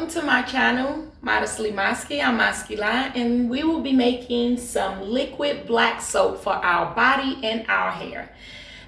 welcome to my channel, Modestly MASKI. I'm MASKI Line, and we will be making some liquid black soap for our body and our hair.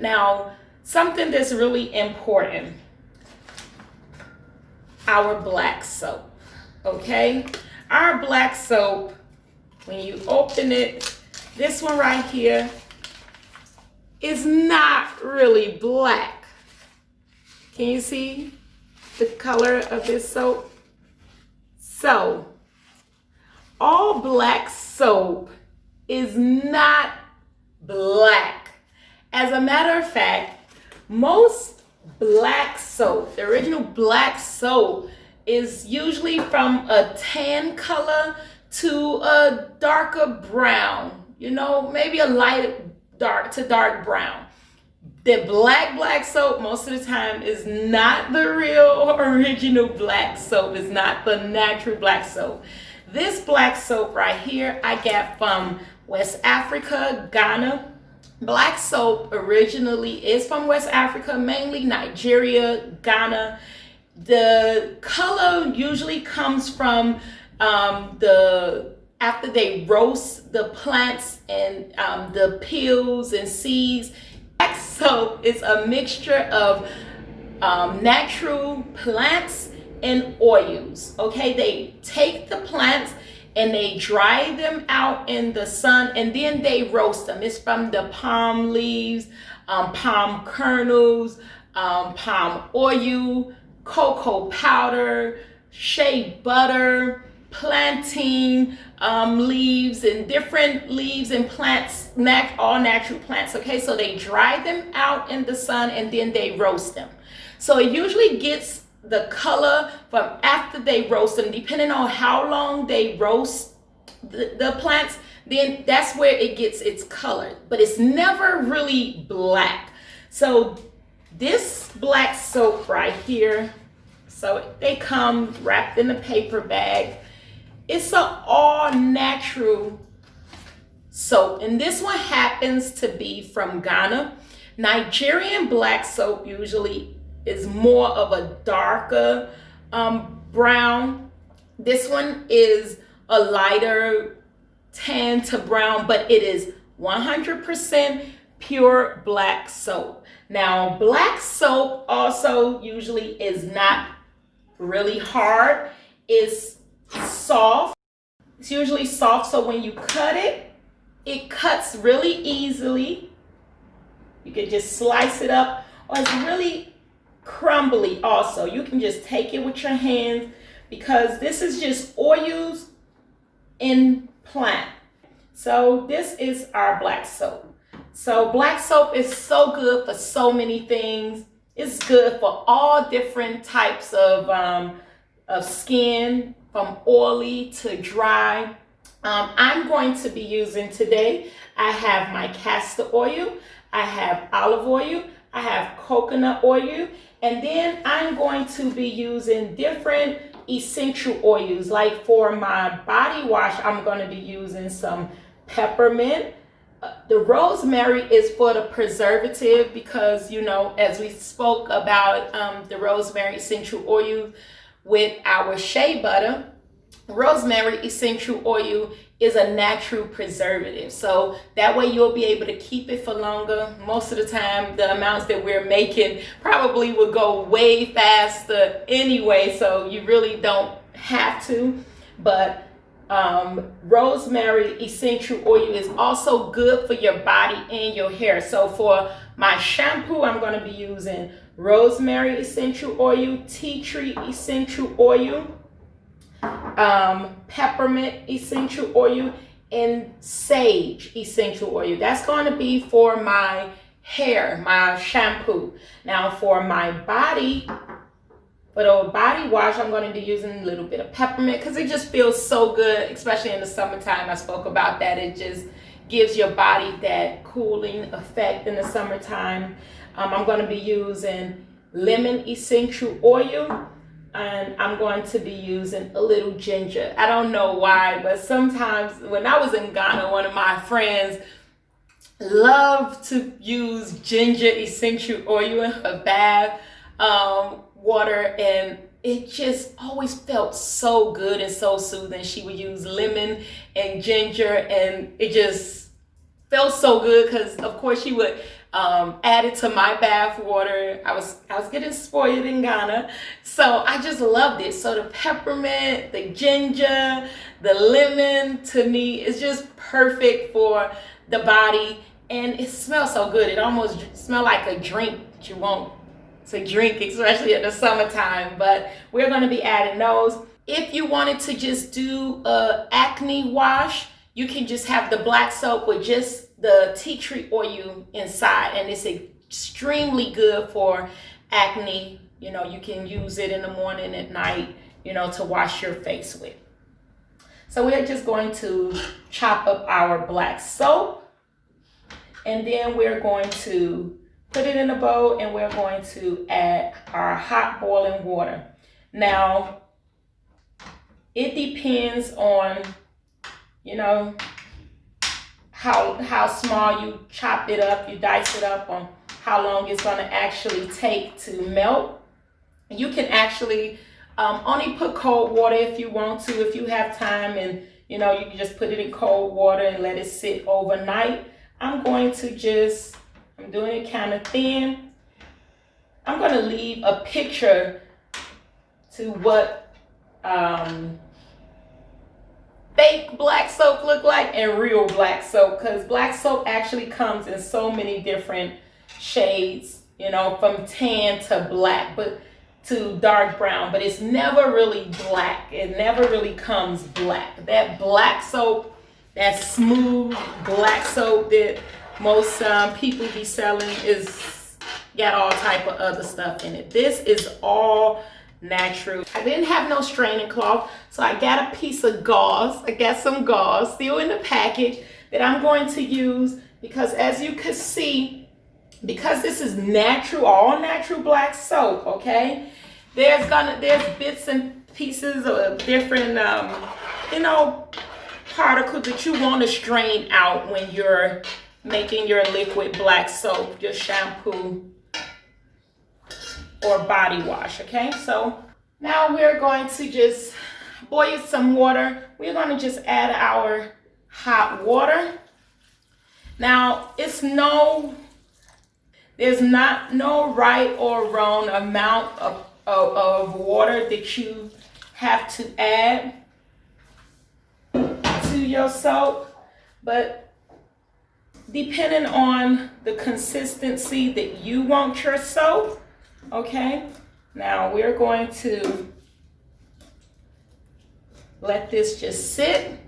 Now, something that's really important, our black soap, okay? Our black soap, when you open it, this one right here is not really black. Can you see the color of this soap? So, all black soap is not black. As a matter of fact, most black soap, the original black soap, is usually from a tan color to a darker brown, maybe a light dark to dark brown. The black soap most of the time is not the real original black soap. It's not the natural black soap. This black soap right here I got from West Africa, Ghana. Black soap originally is from West Africa, mainly Nigeria, Ghana. The color usually comes from after they roast the plants and the peels and seeds. Black soap is a mixture of natural plants and oils. Okay, they take the plants and they dry them out in the sun and then they roast them. It's from the palm leaves, palm kernels, palm oil, cocoa powder, shea butter, plantain leaves, and different leaves and plants, all natural plants. Okay, so they dry them out in the sun and then they roast them. So it usually gets the color from after they roast them, depending on how long they roast the plants, then that's where it gets its color, but it's never really black. So this black soap right here, so they come wrapped in a paper bag. It's an all natural soap, and this one happens to be from Ghana. Nigerian black soap usually is more of a darker brown. This one is a lighter tan to brown, but it is 100% pure black soap. Now, black soap also usually is not really hard. It's soft. It's usually soft, so when you cut it, it cuts really easily. You can just slice it up, or it's really crumbly also. You can just take it with your hands because this is just oils in plant. So this is our black soap. So black soap is so good for so many things. It's good for all different types of skin, from oily to dry. I'm going to be using today, I have my castor oil, I have olive oil, I have coconut oil, and then I'm going to be using different essential oils. Like for my body wash, I'm going to be using some peppermint. The rosemary is for the preservative because, as we spoke about the rosemary essential oil with our shea butter, rosemary essential oil is a natural preservative. So that way you'll be able to keep it for longer. Most of the time, the amounts that we're making probably will go way faster anyway, so you really don't have to. But rosemary essential oil is also good for your body and your hair. So for my shampoo, I'm going to be using rosemary essential oil, tea tree essential oil, peppermint essential oil, and sage essential oil. That's going to be for my hair, my shampoo. Now for my body, for the body wash, I'm going to be using a little bit of peppermint because it just feels so good, especially in the summertime. I spoke about that. It just gives your body that cooling effect in the summertime. I'm going to be using lemon essential oil, and I'm going to be using a little ginger. I don't know why, but sometimes when I was in Ghana, one of my friends loved to use ginger essential oil in her bath water, and it just always felt so good and so soothing. She would use lemon and ginger, and it just felt so good because, of course, she would add it to my bath water. I was getting spoiled in Ghana, so I just loved it. So the peppermint, the ginger, the lemon, to me, is just perfect for the body, and it smells so good. It almost smells like a drink that you want to drink, especially in the summertime. But we're going to be adding those. If you wanted to just do a acne wash, you can just have the black soap with just the tea tree oil inside, and it's extremely good for acne. You know, you can use it in the morning, at night, you know, to wash your face with. So we're just going to chop up our black soap, and then we're going to put it in a bowl, and we're going to add our hot boiling water. Now, it depends on, you know, how small you chop it up, you dice it up, on how long it's going to actually take to melt. You can actually only put cold water if you want to, if you have time, and you know, you can just put it in cold water and let it sit overnight. I'm doing it kind of thin. I'm going to leave a picture to what fake black soap look like and real black soap, because black soap actually comes in so many different shades, you know, from tan to black, but to dark brown, but it's never really black. It never really comes black. That black soap, that smooth black soap that most people be selling, is got all type of other stuff in it. This is all natural. I didn't have no straining cloth, so I got a piece of gauze. I got some gauze still in the package that I'm going to use, because as you can see, because this is natural, all natural black soap, okay, there's bits and pieces of different you know, particles that you want to strain out when you're making your liquid black soap, your shampoo or body wash. Okay, so now we're going to just boil some water. We're going to just add our hot water. Now, there's not no right or wrong amount of water that you have to add to your soap, but depending on the consistency that you want your soap. Okay, now we're going to let this just sit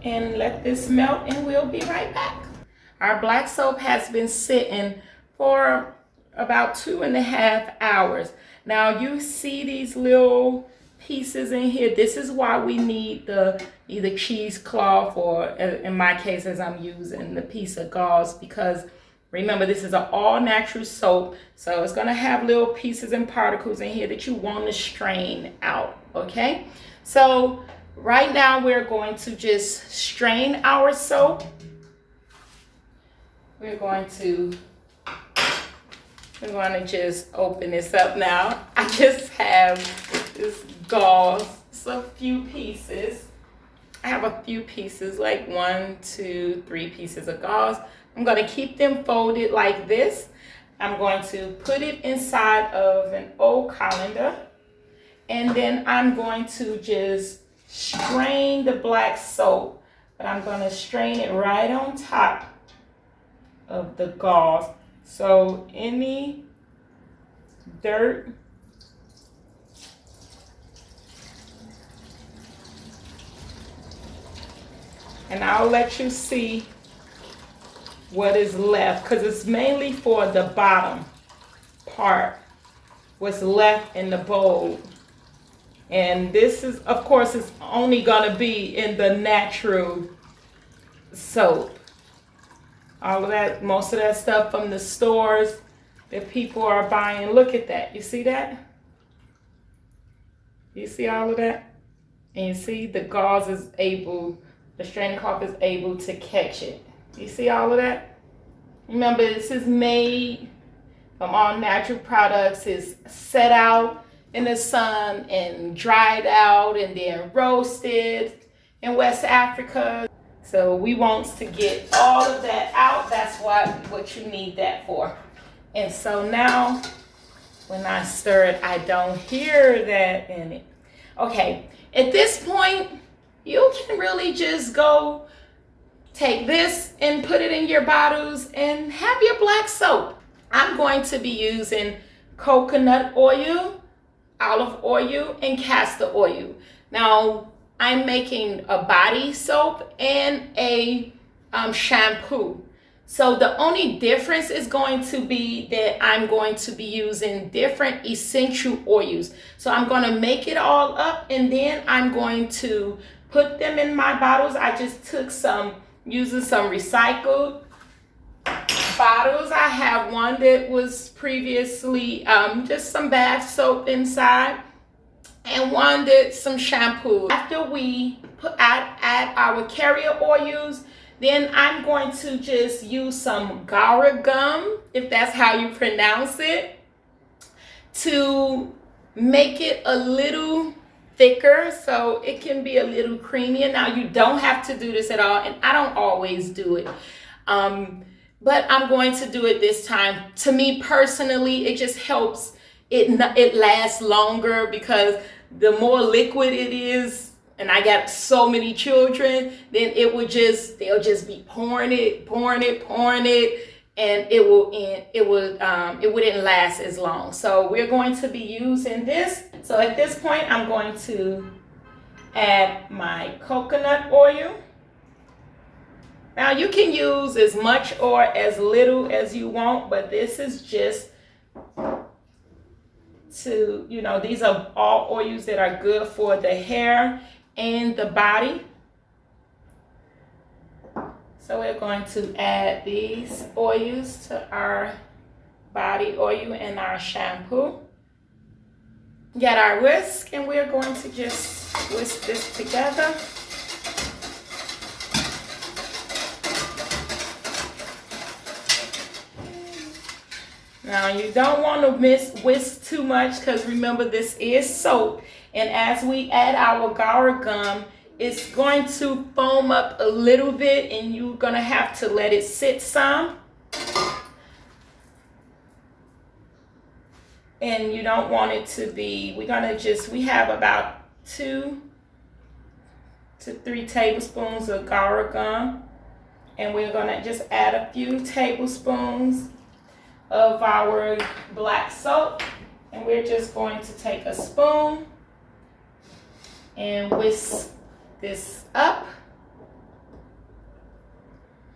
and let this melt, and we'll be right back. Our black soap has been sitting for about 2.5 hours. Now you see these little pieces in here. This is why we need the either cheesecloth, or in my case, as I'm using the piece of gauze, because remember, this is an all natural soap, so it's going to have little pieces and particles in here that you want to strain out. Okay, so right now we're going to just strain our soap. We're going to just open this up now. I just have this gauze. It's a few pieces. I have a few pieces, like 1, 2, 3 pieces of gauze. I'm going to keep them folded like this. I'm going to put it inside of an old colander, and then I'm going to just strain the black soap, but I'm going to strain it right on top of the gauze. So any dirt, and I'll let you see what is left, because it's mainly for the bottom part, what's left in the bowl. And this is, of course, it's only going to be in the natural soap. All of that, most of that stuff from the stores that people are buying. Look at that. You see that? You see all of that? And you see the gauze is able, the straining cloth is able to catch it. You see all of that? Remember, this is made all natural products is set out in the sun and dried out and then roasted in West Africa. So we want to get all of that out. That's what you need that for. And so now when I stir it, I don't hear that in it. Okay, at this point, you can really just go take this and put it in your bottles and have your black soap. I'm going to be using coconut oil, olive oil, and castor oil. Now, I'm making a body soap and a shampoo. So the only difference is going to be that I'm going to be using different essential oils. So I'm going to make it all up and then I'm going to put them in my bottles. I just took using some recycled bottles. I have one that was previously just some bath soap inside and one that's some shampoo. After we add our carrier oils, then I'm going to just use some Gara gum, if that's how you pronounce it, to make it a little thicker so it can be a little creamier. Now, you don't have to do this at all, and I don't always do it. But I'm going to do it this time. To me personally, it just helps it lasts longer because the more liquid it is, and I got so many children, then they'll just be pouring it, and it wouldn't last as long. So we're going to be using this. So at this point, I'm going to add my coconut oil. Now you can use as much or as little as you want, but this is just to, these are all oils that are good for the hair and the body. So we're going to add these oils to our body oil and our shampoo. Get our whisk, and we're going to just whisk this together. Now you don't want to whisk too much because remember this is soap, and as we add our Gara gum, it's going to foam up a little bit and you're going to have to let it sit some. And you don't want it to be, we have about 2 to 3 tablespoons of Gara gum, and we're going to just add a few tablespoons of our black soap, and we're just going to take a spoon and whisk this up.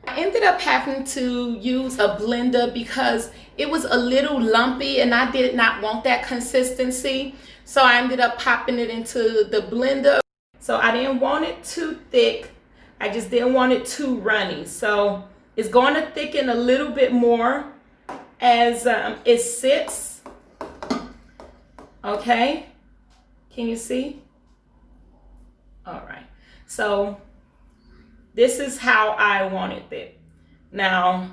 I ended up having to use a blender because it was a little lumpy and I did not want that consistency. So I ended up popping it into the blender. So I didn't want it too thick. I just didn't want it too runny. So it's going to thicken a little bit more as it sits. Okay, can you see? All right, so this is how I wanted it. Now,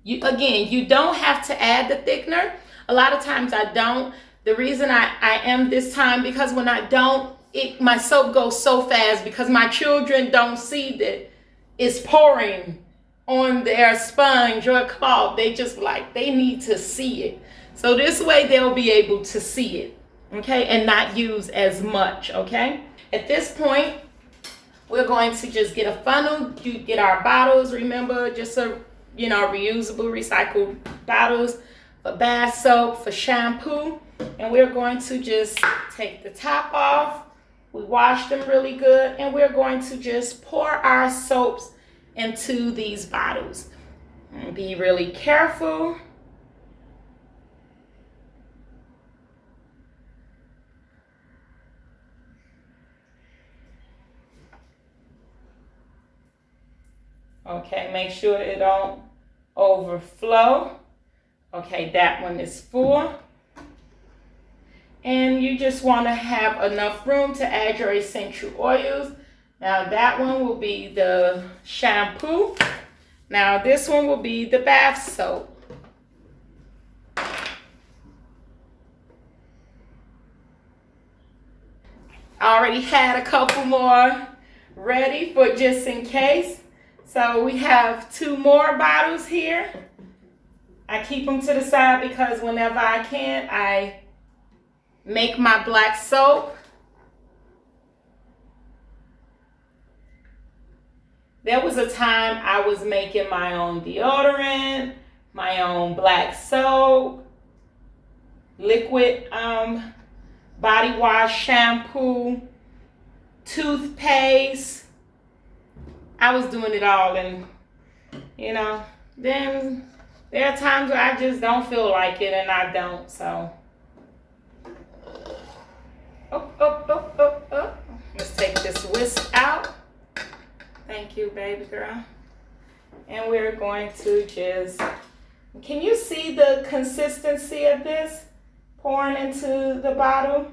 you don't have to add the thickener. A lot of times I don't. The reason I am this time, because when I don't, my soap goes so fast because my children don't see that it's pouring on their sponge or cloth. They need to see it. So this way they'll be able to see it, okay, and not use as much, okay? At this point, we're going to just get a funnel. You get our bottles, remember, just reusable, recycled bottles for bath soap, for shampoo, and we're going to just take the top off. We wash them really good, and we're going to just pour our soaps into these bottles. And be really careful. Okay, make sure it don't overflow. Okay, that one is full. And you just want to have enough room to add your essential oils. Now that one will be the shampoo. Now this one will be the bath soap. I already had a couple more ready for just in case. So we have 2 more bottles here. I keep them to the side because whenever I can, I make my black soap. There was a time I was making my own deodorant, my own black soap, liquid body wash, shampoo, toothpaste. I was doing it all, and you know, then there are times where I just don't feel like it, and I don't, so. Let's take this whisk out. Thank you, baby girl. And we're going to just, can you see the consistency of this pouring into the bottle?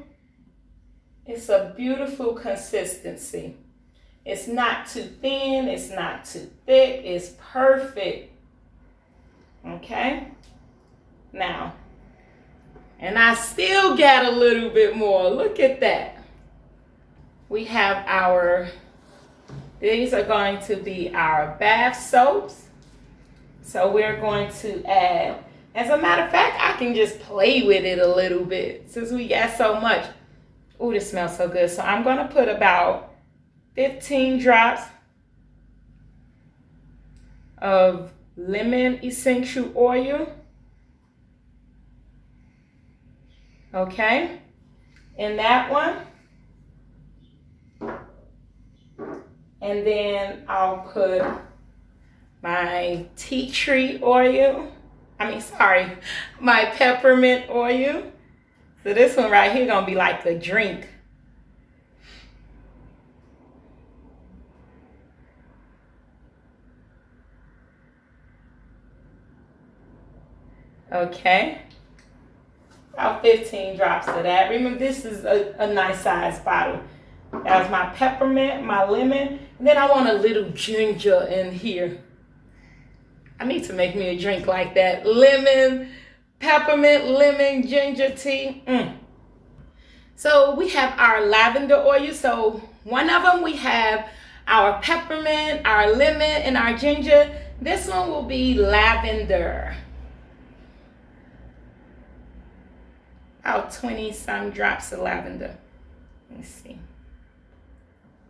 It's a beautiful consistency. It's not too thin, it's not too thick, it's perfect. Okay? Now, and I still got a little bit more. Look at that. We have these are going to be our bath soaps. So we're going to add, as a matter of fact, I can just play with it a little bit since we got so much. Ooh, this smells so good. So I'm going to put about 15 drops of lemon essential oil. Okay, in that one. And then I'll put my tea tree oil. My peppermint oil. So this one right here gonna be like a drink. Okay. About 15 drops of that. Remember, this is a nice size bottle. That was my peppermint, my lemon. And then I want a little ginger in here. I need to make me a drink like that. Lemon, peppermint, lemon, ginger tea. So we have our lavender oil. So one of them we have our peppermint, our lemon, and our ginger. This one will be lavender. About 20 some drops of lavender. Let me see.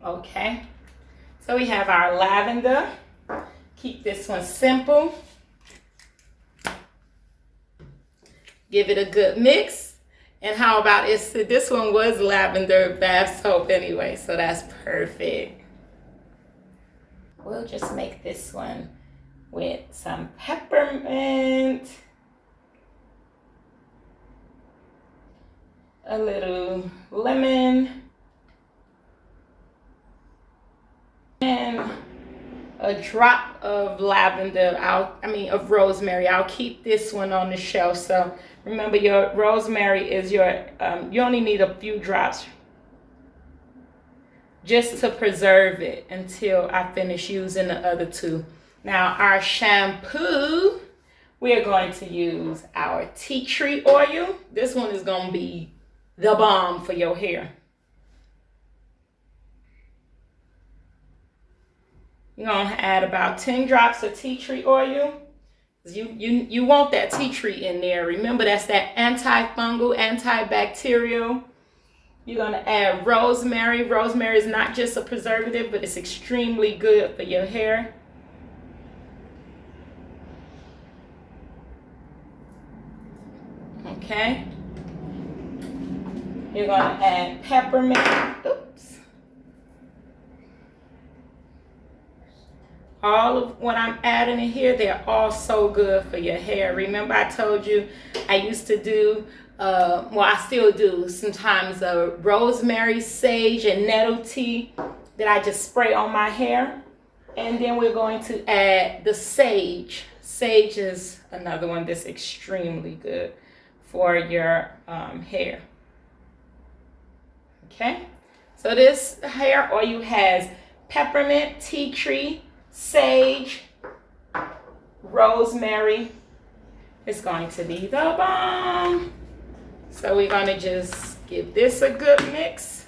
Okay, so we have our lavender. Keep this one simple. Give it a good mix. And how about this one was lavender bath soap anyway, so that's perfect. We'll just make this one with some peppermint, a little lemon, and a drop of lavender, of rosemary. I'll keep this one on the shelf. So remember, your rosemary is you only need a few drops just to preserve it until I finish using the other two. Now our shampoo, we're going to use our tea tree oil. This one is going to be the bomb for your hair. You're going to add about 10 drops of tea tree oil. You want that tea tree in there. Remember, that's that antifungal, antibacterial. You're going to add rosemary. Rosemary is not just a preservative, but it's extremely good for your hair. Okay. You're going to add peppermint. Oops. All of what I'm adding in here, they're all so good for your hair. Remember, I told you I used to do, I still do sometimes rosemary, sage, and nettle tea that I just spray on my hair. And then we're going to add the sage. Sage is another one that's extremely good for your hair. Okay, so this hair oil has peppermint, tea tree, sage, rosemary. It's going to be the bomb. So we're going to just give this a good mix.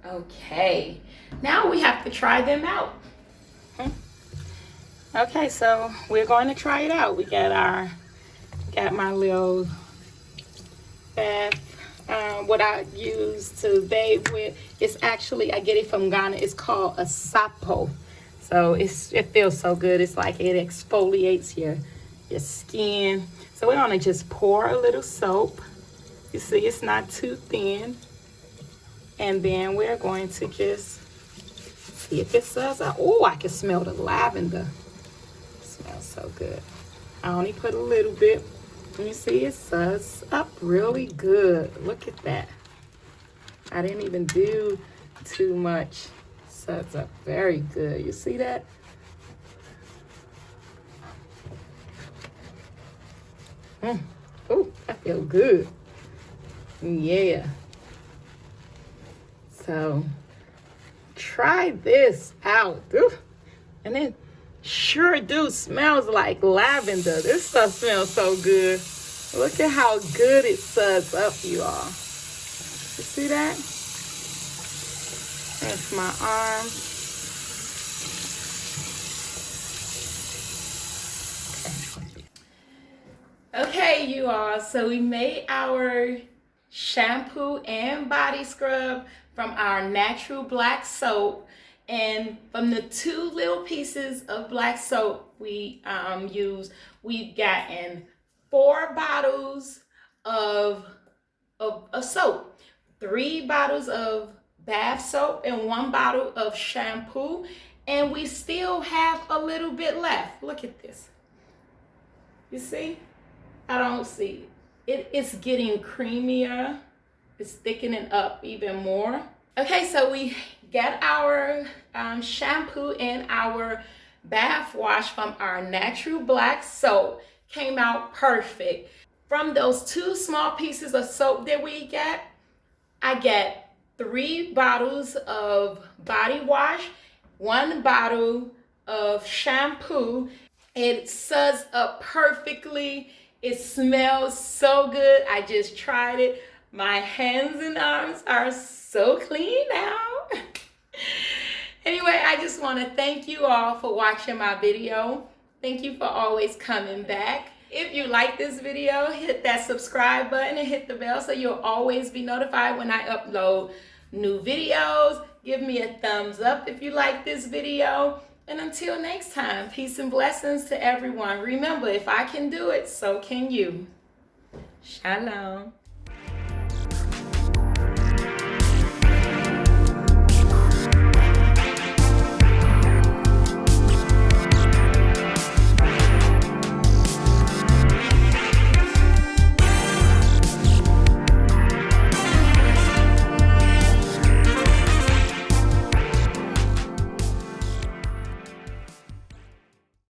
Okay, now we have to try them out. Okay, so we're going to try it out. We got my little bath, what I use to bathe with. It's actually, I get it from Ghana. It's called a sapo. So it feels so good. It's like it exfoliates your skin. So we're gonna just pour a little soap. You see, it's not too thin. And then we're going to just see if it suds up. Oh, I can smell the lavender. It smells so good. I only put a little bit. You see, it suds up really good. Look at that. I didn't even do too much. Suds up very good. You see that? Oh, I feel good. Yeah. So try this out. Ooh. And it sure do smells like lavender. This stuff smells so good. Look at how good it suds up, you all. You see that? That's my arm. Okay, you all, so we made our shampoo and body scrub from our natural black soap, and from the 2 little pieces of black soap we we've gotten 4 bottles of soap, 3 bottles of bath soap, and 1 bottle of shampoo, and we still have a little bit left. Look at this. You see? I don't see it. It's getting creamier. It's thickening up even more. Okay, so we got our shampoo and our bath wash from our natural black soap. Came out perfect. From those 2 small pieces of soap that we got, I get 3 bottles of body wash, 1 bottle of shampoo. It suds up perfectly. It smells so good. I just tried it. My hands and arms are so clean now. Anyway, I just want to thank you all for watching my video. Thank you for always coming back. If you like this video, hit that subscribe button and hit the bell so you'll always be notified when I upload new videos. Give me a thumbs up if you like this video. And until next time, peace and blessings to everyone. Remember, if I can do it, so can you. Shalom.